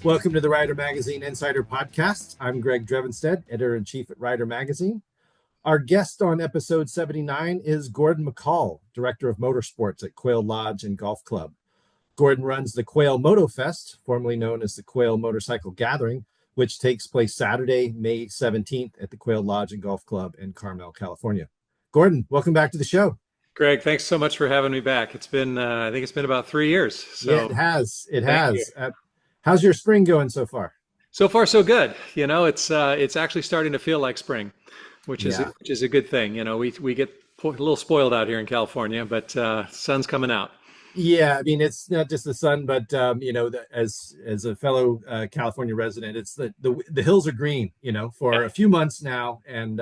Welcome to the Rider Magazine Insider Podcast. I'm Greg Drevenstedt, editor-in-chief at Rider Magazine. Our guest on episode 79 is Gordon McCall, director of Motorsports at Quail Lodge and Golf Club. Gordon runs the Quail MotoFest, formerly known as the Quail Motorcycle Gathering, which takes place Saturday, May 17th at the Quail Lodge and Golf Club in Carmel, California. Gordon, welcome back to the show. Greg, thanks so much for having me back. It's been, I think it's been about 3 years. So yeah, it has. It has. How's your spring going so far? So far, so good. You know, it's actually starting to feel like spring, which is a good thing. You know, we get a little spoiled out here in California, but sun's coming out. Yeah, I mean, it's not just the sun, but you know, as a fellow California resident, it's the hills are green, you know, for a few months now, and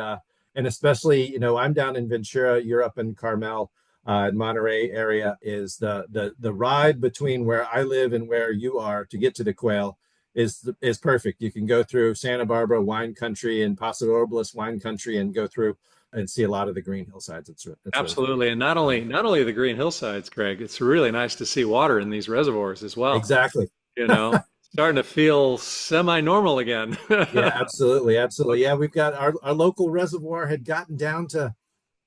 especially, you know, I'm down in Ventura, you're up in Carmel, Monterey area. Is the ride between where I live and where you are to get to the Quail is perfect. You can go through Santa Barbara wine country and Paso Robles wine country and go through and see a lot of the green hillsides. It's absolutely, really, and not only the green hillsides, Greg. It's really nice to see water in these reservoirs as well. Exactly. You know, starting to feel semi-normal again. Yeah, absolutely. Yeah, we've got our local reservoir had gotten down to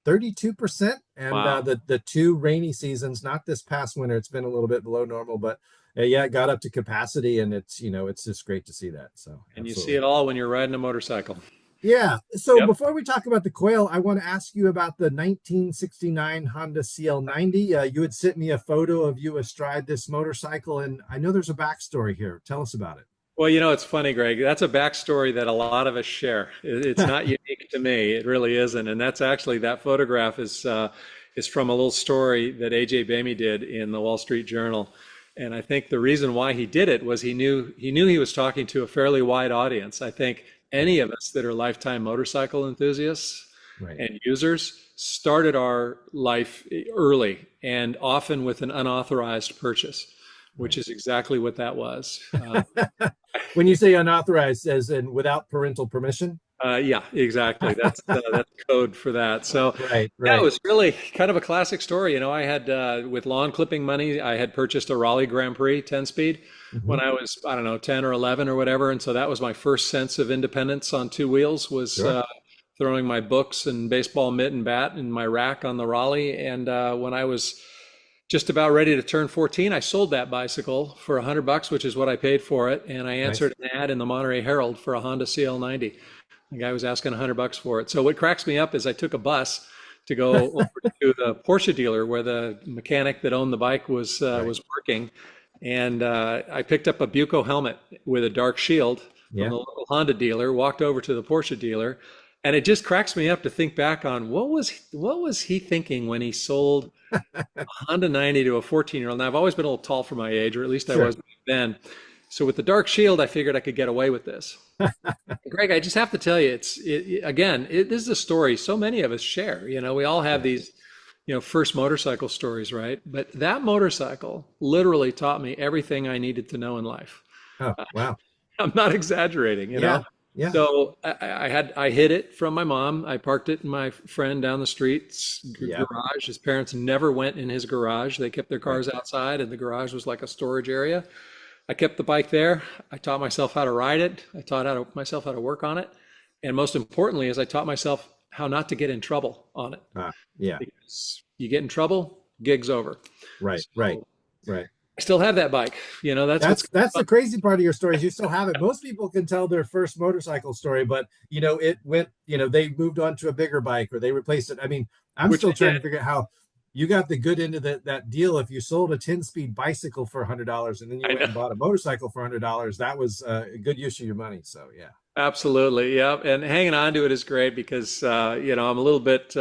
32%, and wow. The two rainy seasons, not this past winter, it's been a little bit below normal, but yeah, it got up to capacity, and it's, you know, it's just great to see that. So, and absolutely. You see it all when you're riding a motorcycle. Yeah. So Before we talk about the Quail, I want to ask you about the 1969 Honda CL90. You had sent me a photo of you astride this motorcycle, and I know there's a backstory here. Tell us about it. Well, you know, it's funny, Greg. That's a backstory that a lot of us share. It's not unique to me. It really isn't. And that's actually, that photograph is from a little story that A.J. Bamey did in the Wall Street Journal. And I think the reason why he did it was he knew he was talking to a fairly wide audience. I think any of us that are lifetime motorcycle enthusiasts and users started our life early and often with an unauthorized purchase, which is exactly what that was. When you say unauthorized, as in without parental permission? Yeah, exactly. That's code for that. So right. Yeah, it was really kind of a classic story. You know, I had, with lawn clipping money, I had purchased a Raleigh Grand Prix 10-speed when I was, I don't know, 10 or 11 or whatever. And so that was my first sense of independence on two wheels, was throwing my books and baseball mitt and bat in my rack on the Raleigh. And when I was just about ready to turn 14, I sold that bicycle for $100, which is what I paid for it. And I answered an ad in the Monterey Herald for a Honda CL90. The guy was asking $100 for it. So what cracks me up is I took a bus to go over to the Porsche dealer where the mechanic that owned the bike was working. And I picked up a Buco helmet with a dark shield from the local Honda dealer, walked over to the Porsche dealer. And it just cracks me up to think back on what was he thinking when he sold a Honda 90 to a 14-year-old. Now, I've always been a little tall for my age, or at least I was back then. So with the dark shield, I figured I could get away with this. Greg, I just have to tell you, this is a story so many of us share. You know, we all have these, you know, first motorcycle stories, right? But that motorcycle literally taught me everything I needed to know in life. Oh, wow. I'm not exaggerating, you know? Yeah. So I hid it from my mom. I parked it in my friend down the street's garage. His parents never went in his garage. They kept their cars outside, and the garage was like a storage area. I kept the bike there. I taught myself how to ride it. I taught myself how to work on it. And most importantly is I taught myself how not to get in trouble on it. Because you get in trouble, gig's over. Right. I still have that bike. You know, that's the crazy part of your story is you still have it. Most people can tell their first motorcycle story, but you know, it went, you know, they moved on to a bigger bike or they replaced it. I mean, I'm still trying to figure out how you got the good end of that deal. If you sold a 10-speed bicycle for $100 and then you went and bought a motorcycle for $100, that was a good use of your money. So yeah, absolutely, yeah. And hanging on to it is great because you know, I'm a little bit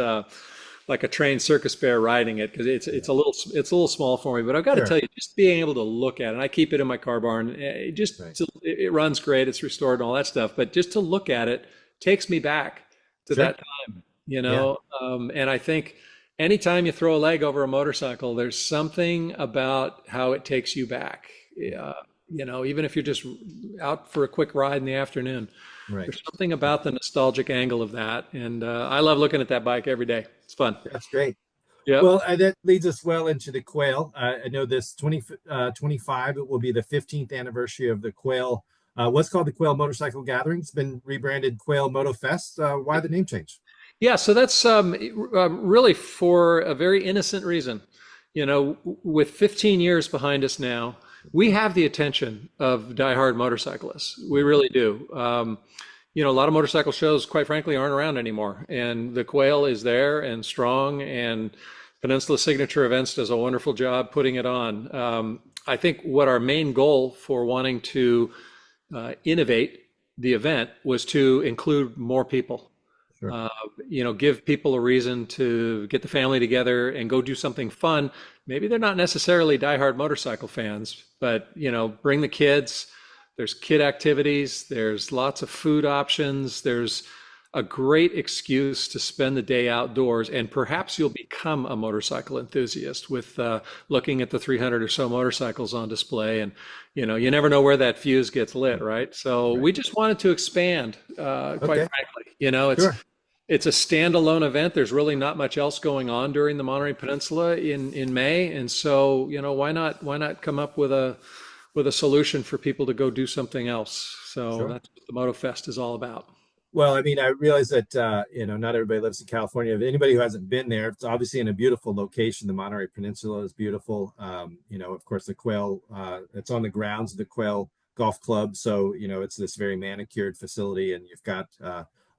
like a trained circus bear riding it because it's a little small for me. But I've got to tell you, just being able to look at it, and I keep it in my car barn. It runs great, it's restored and all that stuff. But just to look at it takes me back to that time, you know. And I think anytime you throw a leg over a motorcycle, there's something about how it takes you back. You know, even if you're just out for a quick ride in the afternoon, there's something about the nostalgic angle of that. And I love looking at that bike every day. It's fun. That's great. Yep. Well, that leads us well into the Quail. I know this 25, it will be the 15th anniversary of the Quail, what's called the Quail Motorcycle Gathering. It's been rebranded Quail MotoFest. Why the name change? Yeah, so that's really for a very innocent reason. With 15 years behind us now, we have the attention of diehard motorcyclists. We really do. A lot of motorcycle shows, quite frankly, aren't around anymore. And the Quail is there and strong, and Peninsula Signature Events does a wonderful job putting it on. I think what our main goal for wanting to innovate the event was to include more people. Sure. uh, give people a reason to get the family together and go do something fun. Maybe they're not necessarily diehard motorcycle fans, but bring the kids. There's kid activities. There's lots of food options. There's a great excuse to spend the day outdoors, and perhaps you'll become a motorcycle enthusiast with looking at the 300 or so motorcycles on display. And you never know where that fuse gets lit, right? So Right. we just wanted to expand, quite Okay. frankly. It's a standalone event. There's really not much else going on during the Monterey Peninsula in May, and so why not come up with a solution for people to go do something else? So Sure. that's what the MotoFest is all about. Well, I mean, I realize that not everybody lives in California. If anybody who hasn't been there, it's obviously in a beautiful location. The Monterey Peninsula is beautiful. Of course, the Quail, it's on the grounds of the Quail Golf Club. So, it's this very manicured facility, and you've got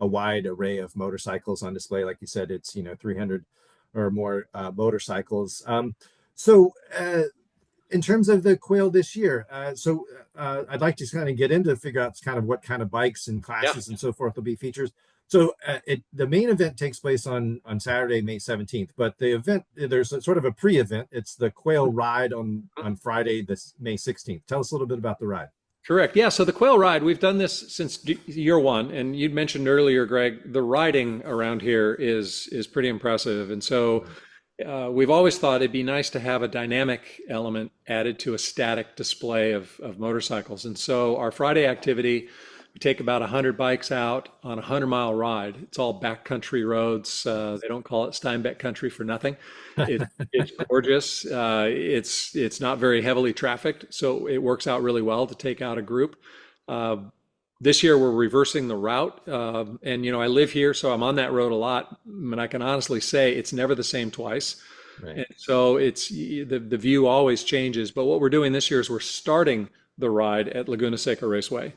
a wide array of motorcycles on display. Like you said, it's 300 or more motorcycles. So in terms of the Quail this year, I'd like to kind of get into figure out kind of what kind of bikes and Yeah. classes and so forth will be features. So the main event takes place on Saturday, May 17th, but the event, there's a sort of a pre-event. It's the Quail Ride on Friday, this May 16th. Tell us a little bit about the ride. Correct. Yeah. So the Quail Ride, we've done this since year one, and you'd mentioned earlier, Greg, the riding around here is pretty impressive, and so we've always thought it'd be nice to have a dynamic element added to a static display of motorcycles. And so our Friday activity, we take about 100 bikes out on a 100-mile ride. It's all backcountry roads. They don't call it Steinbeck country for nothing. It's gorgeous. It's not very heavily trafficked, so it works out really well to take out a group. Uh, this year we're reversing the route, and I live here, so I'm on that road a lot, and I can honestly say it's never the same twice. Right. And so the view always changes. But what we're doing this year is we're starting the ride at Laguna Seca Raceway,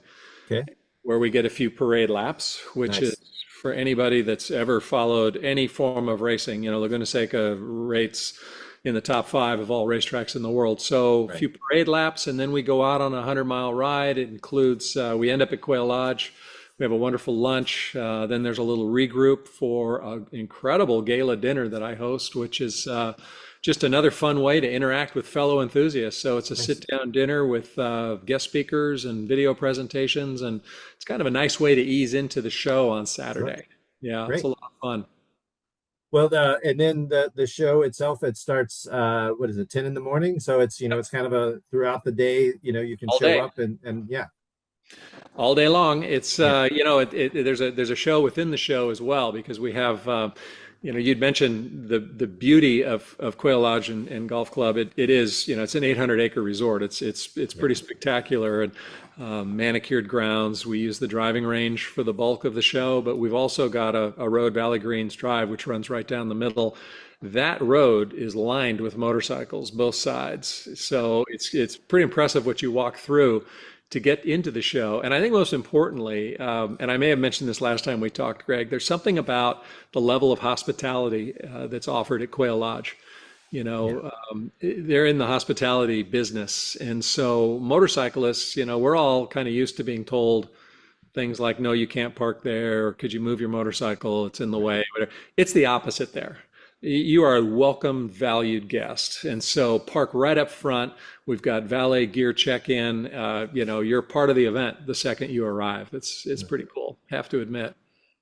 Okay. where we get a few parade laps, which is Nice. for anybody that's ever followed any form of racing. Laguna Seca rates in the top five of all racetracks in the world. So a Right. few parade laps, and then we go out on a 100-mile ride. It includes, we end up at Quail Lodge. We have a wonderful lunch. Then there's a little regroup for an incredible gala dinner that I host, which is just another fun way to interact with fellow enthusiasts. So it's a Nice. sit-down dinner with guest speakers and video presentations, and it's kind of a nice way to ease into the show on Sure. Saturday. Yeah, it's a Great. lot of fun. Well, and then the show itself, it starts what is it, 10 in the morning? So it's kind of a throughout the day, you can All show day. up and yeah. All day long. It's Yeah. there's a show within the show as well, because we have you'd mentioned the beauty of Quail Lodge and Golf Club. It is, it's an 800-acre resort. It's Yeah. pretty spectacular, and manicured grounds. We use the driving range for the bulk of the show, but we've also got a road, Valley Greens Drive, which runs right down the middle. That road is lined with motorcycles, both sides. So it's pretty impressive what you walk through to get into the show. And I think most importantly, and I may have mentioned this last time we talked, Greg, there's something about the level of hospitality that's offered at Quail Lodge. Yeah. They're in the hospitality business. And so motorcyclists, we're all kind of used to being told things like, no, you can't park there, or could you move your motorcycle? It's in the way. Whatever. It's the opposite there. You are a welcome, valued guest. And so park right up front. We've got valet gear check-in. You're part of the event the second you arrive. It's pretty cool, have to admit.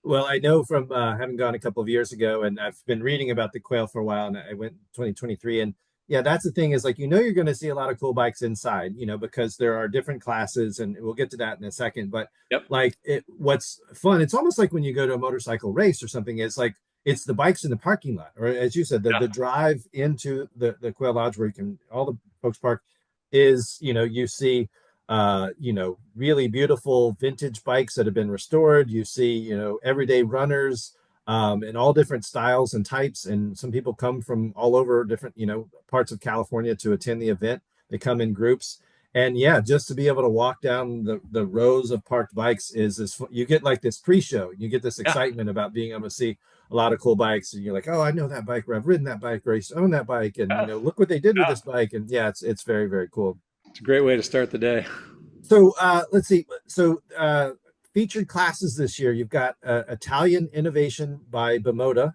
Well, I know from having gone a couple of years ago, and I've been reading about the Quail for a while, and I went 2023, and yeah, that's the thing is like you're going to see a lot of cool bikes inside, because there are different classes, and we'll get to that in a second. But Yep. like what's fun, it's almost like when you go to a motorcycle race or something. It's like it's the bikes in the parking lot, or as you said, the drive into the Quail Lodge where you can all the folks park is, you see really beautiful vintage bikes that have been restored. You see, everyday runners, in all different styles and types. And some people come from all over different, parts of California to attend the event. They come in groups. And yeah, just to be able to walk down the rows of parked bikes is this, you get like this pre-show, you get this Yeah. excitement about being able to see a lot of cool bikes. And you're like, oh, I know that bike, or I've ridden that bike, or I used to own that bike. And, Yeah. look what they did with Yeah. this bike. And yeah, it's very, very cool. It's a great way to start the day. So let's see. So featured classes this year, you've got Italian Innovation by Bimota,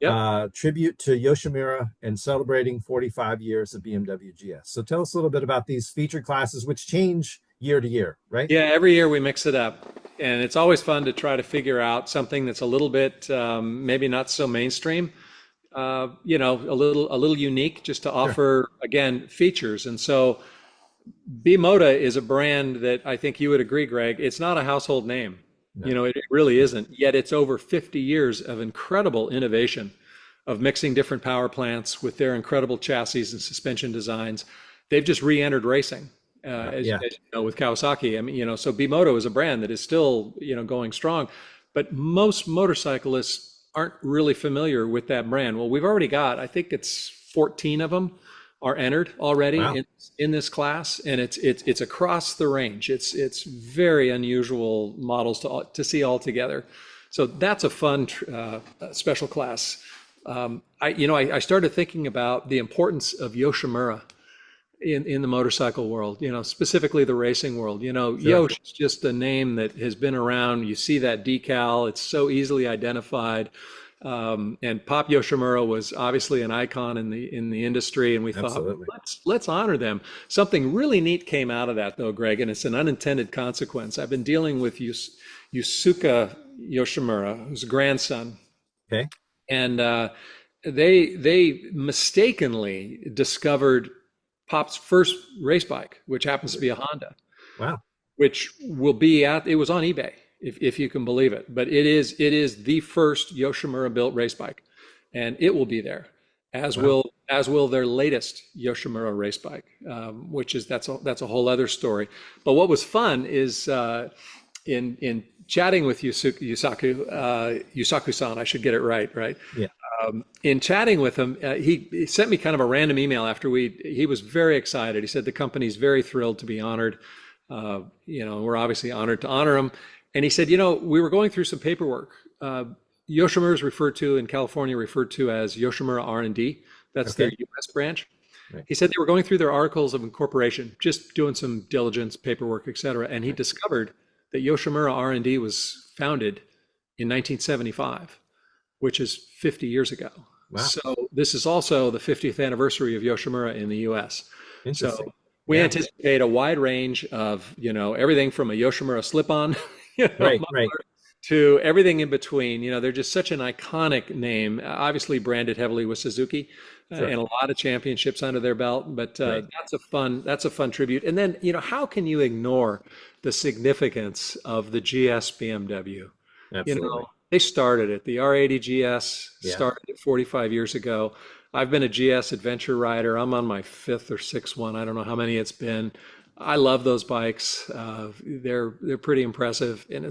Yep. tribute to Yoshimura and celebrating 45 years of BMW GS. So tell us a little bit about these featured classes, which change year to year, right? Yeah, every year we mix it up, and it's always fun to try to figure out something that's a little bit maybe not so mainstream, a little unique, just to Sure. offer again features. And so Bimota is a brand that I think you would agree, Greg. It's not a household name. No. It really isn't. Yet it's over 50 years of incredible innovation, of mixing different power plants with their incredible chassis and suspension designs. They've just re-entered racing, Yeah. as you know, with Kawasaki. I mean, so Bimoto is a brand that is still, going strong, but most motorcyclists aren't really familiar with that brand. Well, we've already got, I think it's 14 of them are entered already Wow. in this class, and it's across the range. It's very unusual models to see all together. So that's a fun special class. I started thinking about the importance of Yoshimura in the motorcycle world, specifically the racing world. Sure. Yosh is just a name that has been around. You see that decal, it's so easily identified. And Pop Yoshimura was obviously an icon in the industry, and we thought, Absolutely. let's honor them. Something really neat came out of that, though, Greg, and it's an unintended consequence. I've been dealing with Yusuke Yoshimura, who's a grandson, Okay. and they mistakenly discovered Pop's first race bike, which happens to be a Honda, Wow. which will be it was on eBay, if you can believe it. But it is the first Yoshimura built race bike, and it will be there, as Wow. will their latest Yoshimura race bike, which is that's a whole other story. But what was fun is in chatting with Yusaku-san, I should get it right. Yeah. In chatting with him, he sent me kind of a random email after he was very excited. He said the company's very thrilled to be honored. We're obviously honored to honor him. And he said, we were going through some paperwork. Yoshimura is in California, referred to as Yoshimura R&D. That's their Okay. U.S. branch. Right. He said they were going through their articles of incorporation, just doing some diligence, paperwork, et cetera. And he discovered that Yoshimura R&D was founded in 1975, which is 50 years ago. Wow. So this is also the 50th anniversary of Yoshimura in the U.S. Interesting. So we Yeah. anticipate a wide range of, everything from a Yoshimura slip-on, Right. Right. to everything in between. They're just such an iconic name, obviously branded heavily with Suzuki, Sure. and a lot of championships under their belt. But Right. that's a fun tribute. And then, how can you ignore the significance of the GS BMW? Absolutely. They started it. The R80 GS Yeah. started it 45 years ago. I've been a GS adventure rider. I'm on my fifth or sixth one. I don't know how many it's been. I love those bikes. They're pretty impressive, and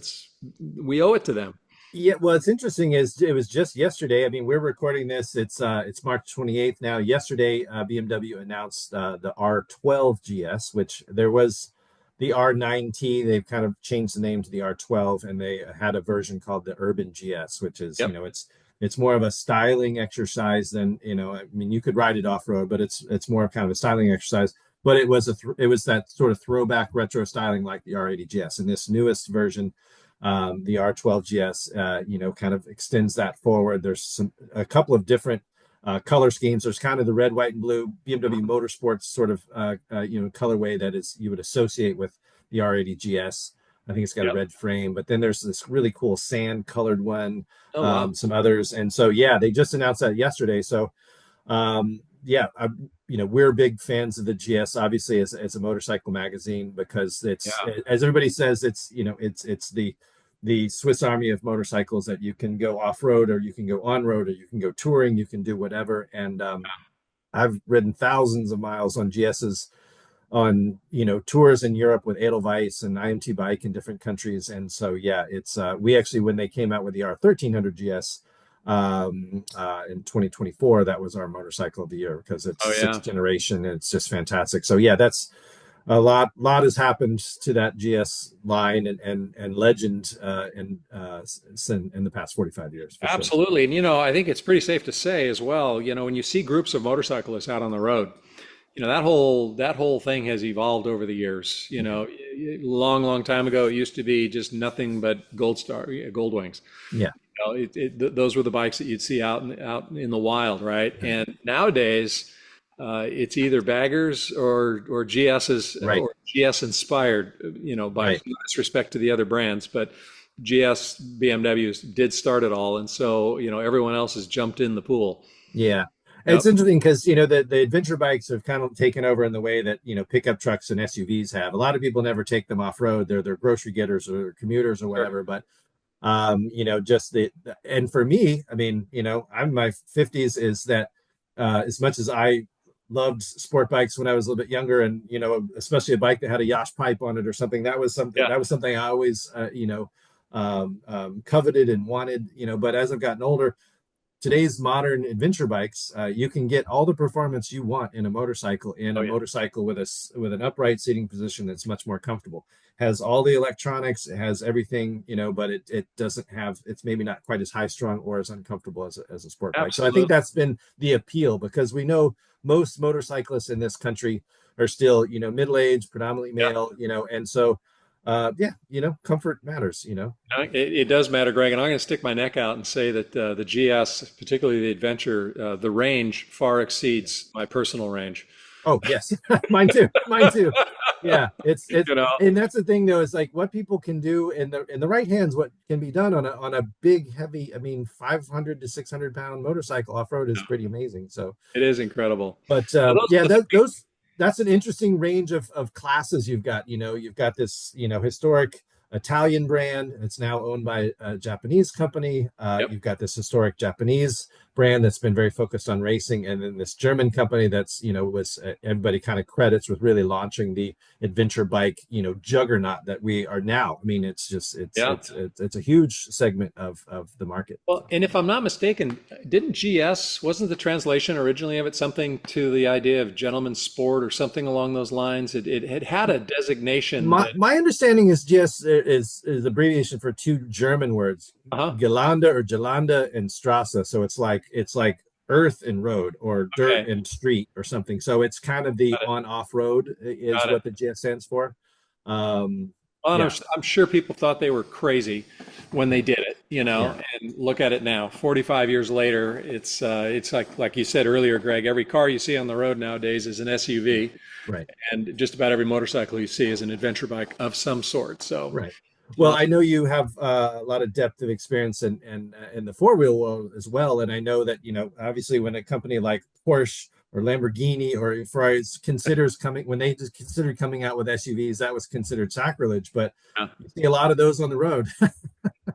we owe it to them. Yeah, well, it's interesting is it was just yesterday. I mean, we're recording this. It's March 28th now. Yesterday, BMW announced the R12 GS, which there was the R9T. They've kind of changed the name to the R12, and they had a version called the Urban GS, which is, Yep. it's more of a styling exercise than, I mean, you could ride it off road, but it's more of kind of a styling exercise. But it was it was that sort of throwback retro styling like the R80 GS. And this newest version, the R12 GS, kind of extends that forward. There's a couple of different color schemes. There's kind of the red, white, and blue BMW Motorsports sort of colorway that is you would associate with the R80 GS. I think it's got a Yep. red frame, but then there's this really cool sand colored one, Oh, wow. some others, and so yeah, they just announced that yesterday. So yeah, we're big fans of the GS, obviously, as a motorcycle magazine, because it's, Yeah. as everybody says, it's it's the Swiss Army of motorcycles that you can go off road or you can go on road or you can go touring, you can do whatever. And I've ridden thousands of miles on GSs on tours in Europe with Edelweiss and IMT Bike in different countries. And so yeah, it's we actually, when they came out with the R1300 GS in 2024, that was our motorcycle of the year because it's Oh sixth yeah. generation and it's just fantastic. So yeah, that's a lot has happened to that GS line and legend in the past 45 years for sure. Absolutely. And I think it's pretty safe to say as well, when you see groups of motorcyclists out on the road, that whole thing has evolved over the years. Long time ago, it used to be just nothing but gold wings. Yeah, Those were the bikes that you'd see out in the wild, right? And nowadays, it's either baggers or GSs right, or GS inspired, by right. no disrespect to the other brands, but GS BMWs did start it all, and so everyone else has jumped in the pool. Yeah. Yep. It's interesting because the adventure bikes have kind of taken over in the way that pickup trucks and SUVs have. A lot of people never take them off road. They're grocery getters or commuters or Sure. whatever. But just and for me, I mean, I'm in my 50s, is that as much as I loved sport bikes when I was a little bit younger, and especially a bike that had a Yosh pipe on it or something, that was something Yeah. I always coveted and wanted. But as I've gotten older, today's modern adventure bikes, you can get all the performance you want in a motorcycle, Oh yeah. with an upright seating position that's much more comfortable. Has all the electronics, it has everything, but it doesn't have, it's maybe not quite as high strung or as uncomfortable as a sport bike. So I think Absolutely. that's been the appeal, because we know most motorcyclists in this country are still, middle-aged, predominantly Yeah. male, and so yeah, comfort matters. It does matter, Greg, and I'm going to stick my neck out and say that the GS, particularly the Adventure, the range far exceeds my personal range. Oh yes, mine too. Mine too. Yeah, it's You know, and that's the thing though, is like what people can do in the right hands, what can be done on a big heavy, I mean 500 to 600 pound motorcycle off road is pretty amazing. So, it is incredible. but So those yeah, are the three. that's an interesting range of classes you've got. You've got this historic Italian brand. It's now owned by a Japanese company. Yep. You've got this historic Japanese brand that's been very focused on racing, and then this German company that's was everybody kind of credits with really launching the adventure bike juggernaut that we are now. I mean, it's just Yeah. it's a huge segment of the market. Well, and if I'm not mistaken, didn't GS, wasn't the translation originally of it something to the idea of gentleman's sport or something along those lines? It had a designation My that, my understanding is just is abbreviation for two German words, uh-huh, Gelände or Gelände and Straße. So it's like earth and road, or dirt okay, and street, or something. So it's kind of the got it, on off road is got it. what the GS stands for. Well, and Yeah, I'm sure people thought they were crazy when they did it, yeah, and look at it now, 45 years later, it's like you said earlier, Greg, every car you see on the road nowadays is an SUV, right. and just about every motorcycle you see is an adventure bike of some sort. So, Right. Well, I know you have a lot of depth of experience in the four-wheel world as well, and I know that obviously when a company like Porsche or Lamborghini or Ferrari considers coming, when they just considered coming out with SUVs, that was considered sacrilege. But yeah. you see a lot of those on the road.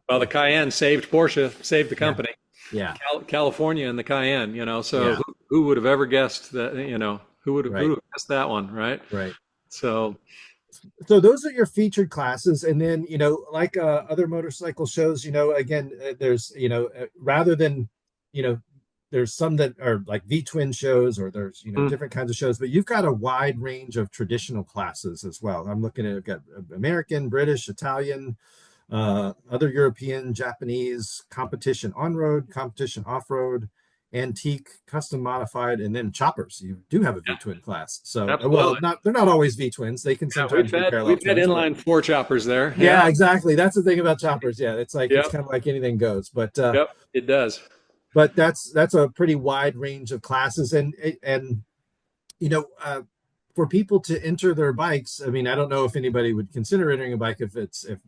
Well, the Cayenne saved Porsche, saved the Yeah, company. yeah, California and the Cayenne, so yeah. who would have ever guessed that, who Right, would have guessed that one, right? right. So, So those are your featured classes, and then like other motorcycle shows, again, there's rather than you know there's some that are like V-twin shows, or there's mm, different kinds of shows, but you've got a wide range of traditional classes as well. I'm looking at, I've got American, British, Italian, other European, Japanese, competition on road, competition off road, antique, custom modified, and then choppers. You do have a yeah, V-twin class. So, well, absolutely. not they're not always V-twins. They can Yeah, sometimes be parallel we've had twins, but inline four choppers there. yeah, Yeah. exactly. That's the thing about choppers. Yeah, it's like it's Yep. kind of like anything goes. Yep. It does. But that's a pretty wide range of classes, and you know, uh, for people to enter their bikes, I mean, I don't know if anybody would consider entering a bike if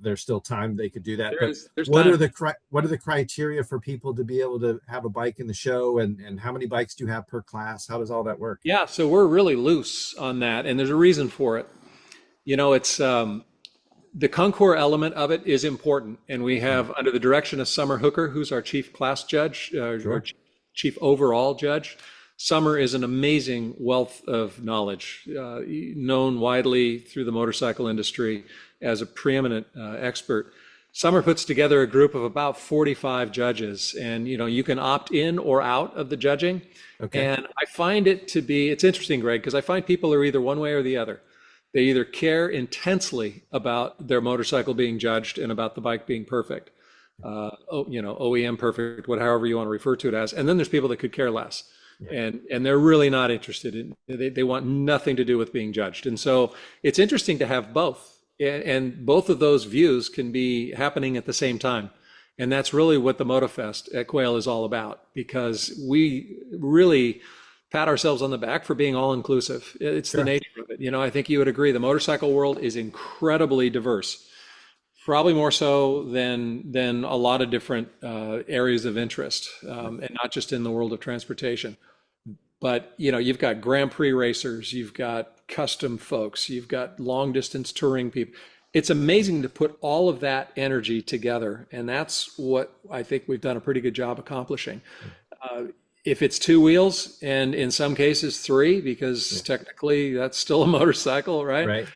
there's still time they could do that. But There's what are time. the criteria for people to be able to have a bike in the show, and how many bikes do you have per class? How does all that work? Yeah. So we're really loose on that, and there's a reason for it. It's the concours element of it is important, and we have under the direction of Summer Hooker, who's our chief class judge, or Sure. chief overall judge. Summer is an amazing wealth of knowledge, known widely through the motorcycle industry as a preeminent expert. Summer puts together a group of about 45 judges, and you can opt in or out of the judging. Okay. And I find it to be, it's interesting, Greg, because I find people are either one way or the other. They either care intensely about their motorcycle being judged and about the bike being perfect, OEM perfect, however you want to refer to it as. And then there's people that could care less. And they're really not interested in, they want nothing to do with being judged. And so it's interesting to have both. And both of those views can be happening at the same time. And that's really what the MotoFest at Quail is all about, because we really pat ourselves on the back for being all inclusive. It's Sure. the nature of it. I think you would agree the motorcycle world is incredibly diverse, probably more so than a lot of different areas of interest, and not just in the world of transportation. But you've got Grand Prix racers, you've got custom folks, you've got long distance touring people. It's amazing to put all of that energy together, and that's what I think we've done a pretty good job accomplishing. If it's two wheels, and in some cases three, because technically that's still a motorcycle, right? Right.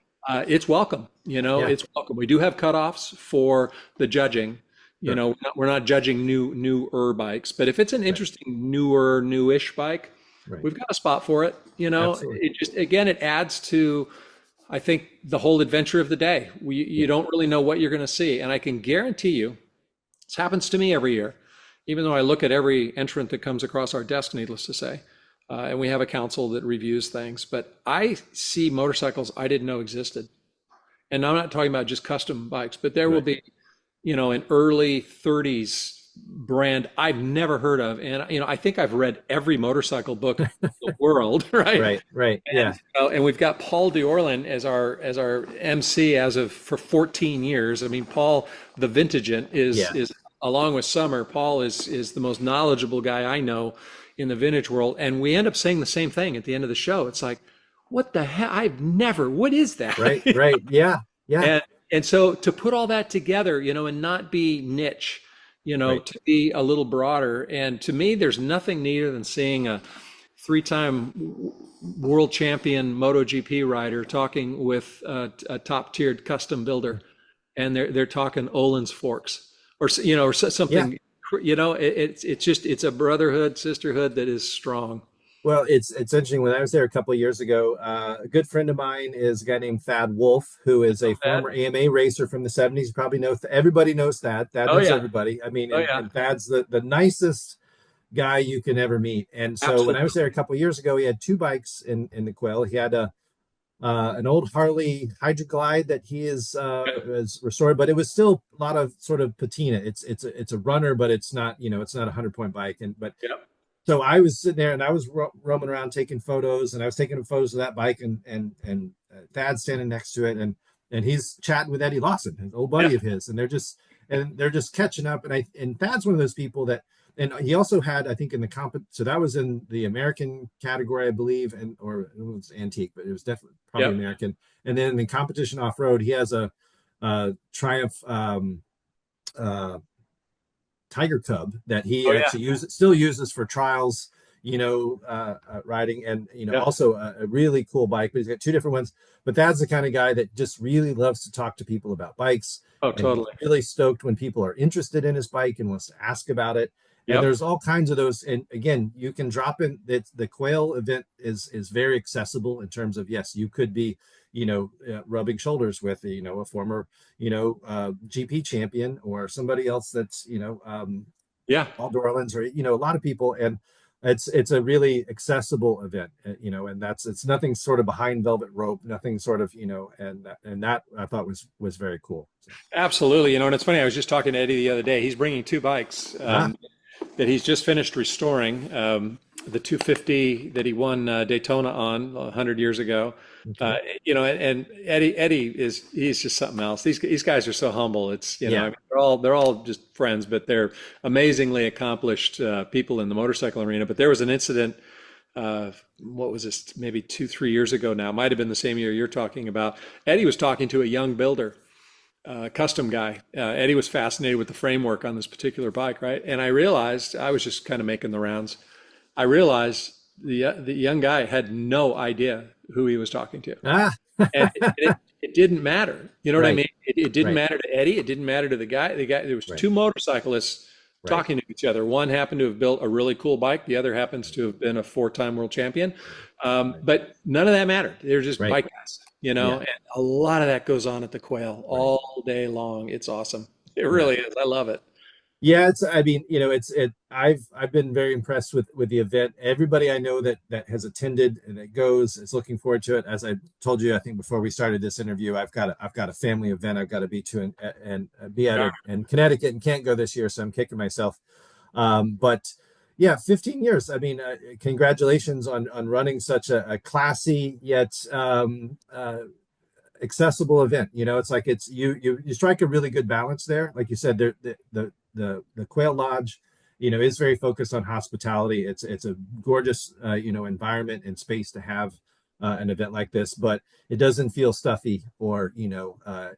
It's welcome. It's welcome. We do have cutoffs for the judging. Sure. We're not judging newer bikes, but if it's an interesting newish bike, Right. we've got a spot for it. Absolutely. It just, again, it adds to, I think, the whole adventure of the day. You don't really know what you're going to see. And I can guarantee you, this happens to me every year, even though I look at every entrant that comes across our desk, needless to say. And we have a council that reviews things, but I see motorcycles I didn't know existed. And I'm not talking about just custom bikes, but there will be, an early 30s brand I've never heard of. And, I think I've read every motorcycle book in the world, right? Right. Yeah. And we've got Paul DeOrlin as our MC for 14 years. I mean, Paul, the vintagent, is along with Summer. Paul is the most knowledgeable guy I know in the vintage world. And we end up saying the same thing at the end of the show. It's like, what the hell? What is that? Right. Yeah. And so to put all that together, and not be niche, to be a little broader. And to me, there's nothing neater than seeing a three-time world champion MotoGP rider talking with a top-tiered custom builder, and they're talking Olin's forks, or something. It's a brotherhood, sisterhood that is strong. Well, it's interesting. When I was there a couple of years ago, a good friend of mine is a guy named Thad Wolf, who is a former AMA racer from the 70s. You probably know, everybody knows Thad. Thad knows everybody. I mean, and Thad's the nicest guy you can ever meet. And so Absolutely. When I was there a couple of years ago, he had two bikes in the Quail. He had an old Harley Hydroglide that he is restored, but it was still a lot of sort of patina. It's a runner, but it's not, it's not a 100-point bike. So I was sitting there and I was roaming around taking photos, and I was taking photos of that bike, and Thad's standing next to it, and he's chatting with Eddie Lawson, an old buddy of his, and they're just catching up. And Thad's one of those people that, and he also had, I think, in the so that was in the American category, I believe, or it was antique, but it was definitely probably American. And then in the competition off road, he has a Triumph Tiger Cub that he still uses for trials, riding, and also a really cool bike. But he's got two different ones. But that's the kind of guy that just really loves to talk to people about bikes. Oh, totally. Really stoked when people are interested in his bike and wants to ask about it. And there's all kinds of those. And again, you can drop in. The Quail event is very accessible in terms of, yes, you could be, rubbing shoulders with, a former, GP champion, or somebody else that's, Paul Dorland's, or, a lot of people. And it's a really accessible event, and it's nothing sort of behind velvet rope, nothing sort of, and that I thought was very cool. So. Absolutely. And it's funny, I was just talking to Eddie the other day. He's bringing two bikes that he's just finished restoring. The 250 that he won Daytona on 100 years ago. Okay. And he's just something else. These guys are so humble. It's, I mean, they're all just friends, but they're amazingly accomplished people in the motorcycle arena. But there was an incident, what was this, maybe 2-3 years ago now, might have been the same year you're talking about. Eddie was talking to a young builder, custom guy. Eddie was fascinated with the framework on this particular bike, right? And I realized I was just kind of making the rounds. I realized the young guy had no idea who he was talking to, Ah, and it didn't matter. You know what I right, mean? It didn't right, matter to Eddie. It didn't matter to the guy. The guy. There was right, two motorcyclists right, talking to each other. One happened to have built a really cool bike. The other happens to have been a four-time world champion. right, But none of that mattered. They're just right. bike guys, you know, Yeah, and a lot of that goes on at the Quail right. all day long. It's awesome. It Yeah. really is. I love it. Yeah, it's I mean, I've been very impressed with the event. Everybody I know that has attended and that goes is looking forward to it. As I told you, I think before we started this interview, I've got a family event I've got to be to and be at Yeah. it in Connecticut and can't go this year, so I'm kicking myself. But yeah, 15 years. I mean, congratulations on running such a classy yet accessible event. It's like you strike a really good balance there. Like you said, the Quail Lodge, is very focused on hospitality. It's a gorgeous environment and space to have an event like this, but it doesn't feel stuffy or That's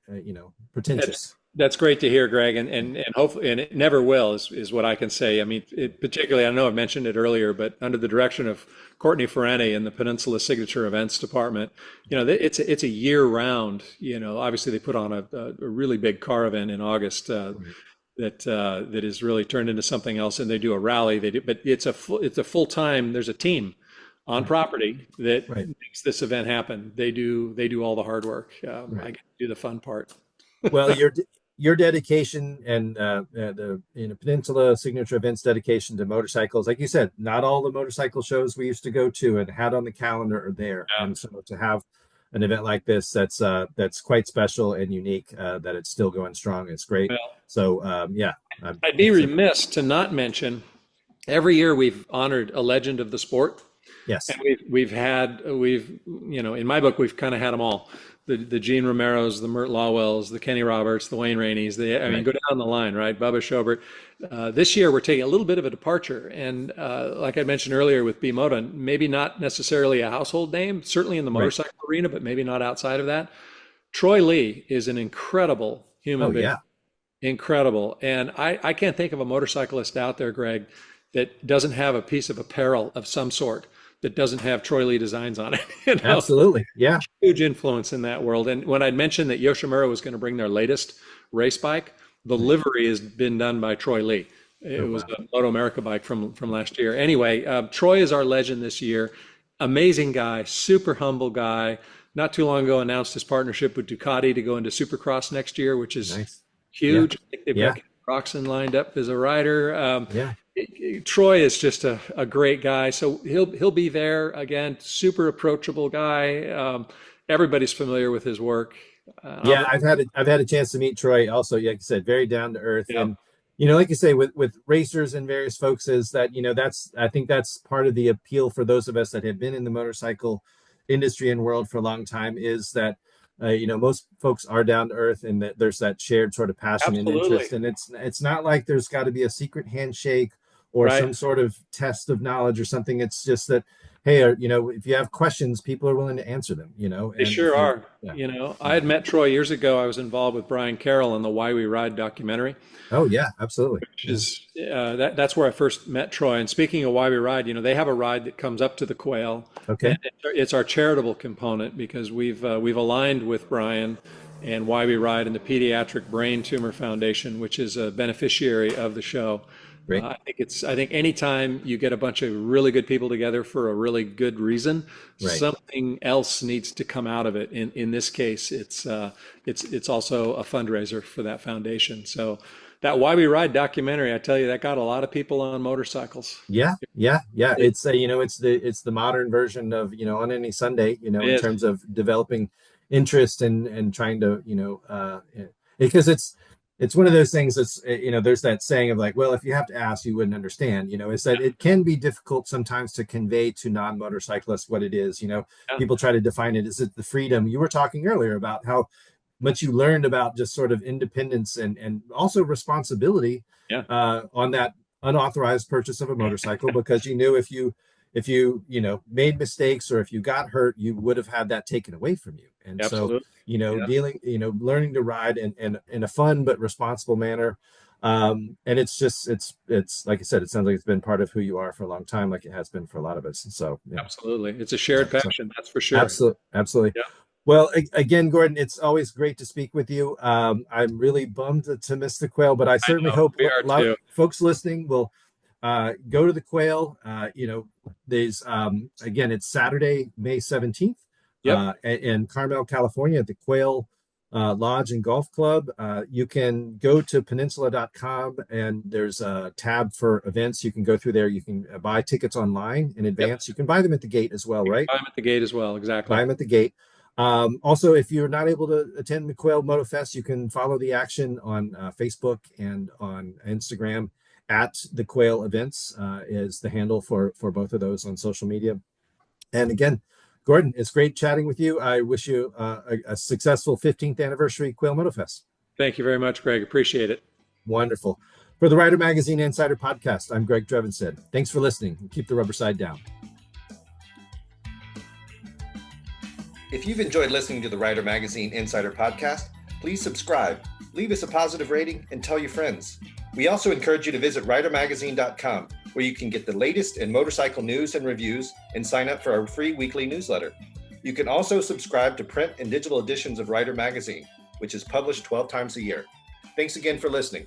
pretentious. that's great to hear, Greg, and hopefully, and it never will is what I can say. I mean, particularly, I know I mentioned it earlier, but under the direction of Courtney Ferrani in the Peninsula Signature Events Department, it's a year round. Obviously they put on a really big car event in August Right, that is really turned into something else, and they do a rally. They do, but it's a full time. There's a team on right, property that right, makes this event happen. They do all the hard work. I right. get to do the fun part. Well, your dedication and the Peninsula Signature Events dedication to motorcycles, like you said, not all the motorcycle shows we used to go to and had on the calendar are there, Yeah. and so to have an event like this that's quite special and unique, that it's still going strong, it's great. Well, So yeah, I'd be it's remiss to not mention every year we've honored a legend of the sport, and yes, we've in my book we've kind of had them all. The Gene Romeros, the Mert Lawwells, the Kenny Roberts, the Wayne Rainey's, I mean, right, go down the line, right? Bubba Schobert. This year we're taking a little bit of a departure, and like I mentioned earlier with Bimota, maybe not necessarily a household name, certainly in the right. motorcycle arena, but maybe not outside of that. Troy Lee is an incredible Oh human being. yeah, Incredible. And I can't think of a motorcyclist out there, Greg, that doesn't have a piece of apparel of some sort that doesn't have Troy Lee designs on it. absolutely, yeah, Huge influence in that world. And when I'd mentioned that Yoshimura was going to bring their latest race bike, the right. livery has been done by Troy Lee. It Oh was wow, a Moto America bike from last year. Anyway, Troy is our legend this year. Amazing guy, super humble guy. Not too long ago announced his partnership with Ducati to go into Supercross next year, which is nice, yeah, huge. I think they've yeah, got Roxon lined up as a rider. yeah. Troy is just a great guy, so he'll be there again. Super approachable guy. Everybody's familiar with his work. Yeah, I've had a chance to meet Troy also. Like you said, very down to earth, Yeah, and like you say, with racers and various folks, is that that's I think that's part of the appeal for those of us that have been in the motorcycle industry and world for a long time is that most folks are down to earth and that there's that shared sort of passion and absolutely. interest, and it's not like there's got to be a secret handshake or Right. some sort of test of knowledge or something. It's just that hey, if you have questions, people are willing to answer them. They And if sure you are. yeah I yeah had met Troy years ago. I was involved with Brian Carroll on the Why We Ride documentary, oh yeah, absolutely, which yeah. is that's where I first met Troy. And speaking of Why We Ride, they have a ride that comes up to the Quail, and Okay. it's our charitable component because we've aligned with Brian and Why We Ride and the Pediatric Brain Tumor Foundation, which is a beneficiary of the show. Great. I think anytime you get a bunch of really good people together for a really good reason, Right. something else needs to come out of it. In this case, it's also a fundraiser for that foundation. So that Why We Ride documentary, I tell you, that got a lot of people on motorcycles. Yeah. Yeah. Yeah. It It's it's the modern version of on any Sunday, in is. terms of developing interest and trying to because it's one of those things that's there's that saying of like, well, if you have to ask, you wouldn't understand. It's that it can be difficult sometimes to convey to non-motorcyclists what it is. Yeah, People try to define it. Is it the freedom you were talking earlier about how much you learned about just sort of independence and also responsibility yeah, on that unauthorized purchase of a motorcycle because you knew if you, made mistakes or if you got hurt, you would have had that taken away from you. And so, Absolutely. Yeah. learning to ride in a fun but responsible manner. And it's just, it's like I said, it sounds like it's been part of who you are for a long time, like it has been for a lot of us. And so, yeah. Absolutely. It's a shared So passion, that's for sure. absolutely, absolutely. Yeah. Well, again, Gordon, it's always great to speak with you. I'm really bummed to miss the Quail, but I I certainly know. hope We a are lot of too. folks listening will go to the Quail. There's again, it's Saturday, May 17th, Yep. in Carmel, California, at the Quail Lodge and Golf Club. You can go to peninsula.com and there's a tab for events. You can go through there. You can buy tickets online in Yep. advance. You can buy them at the gate as well, You can right? buy them at the gate as well. Buy Exactly. them at the gate. Also, if you're not able to attend the Quail MotoFest, you can follow the action on Facebook and on Instagram at the Quail Events is the handle for both of those on social media. And again, Gordon, it's great chatting with you. I wish you a successful 15th anniversary Quail MotoFest. Thank you very much, Greg. Appreciate it. Wonderful. For the Rider Magazine Insider Podcast, I'm Greg Drevenstead. Thanks for listening and keep the rubber side down. If you've enjoyed listening to the Rider Magazine Insider Podcast, please subscribe, leave us a positive rating, and tell your friends. We also encourage you to visit ridermagazine.com, where you can get the latest in motorcycle news and reviews and sign up for our free weekly newsletter. You can also subscribe to print and digital editions of Rider Magazine, which is published 12 times a year. Thanks again for listening.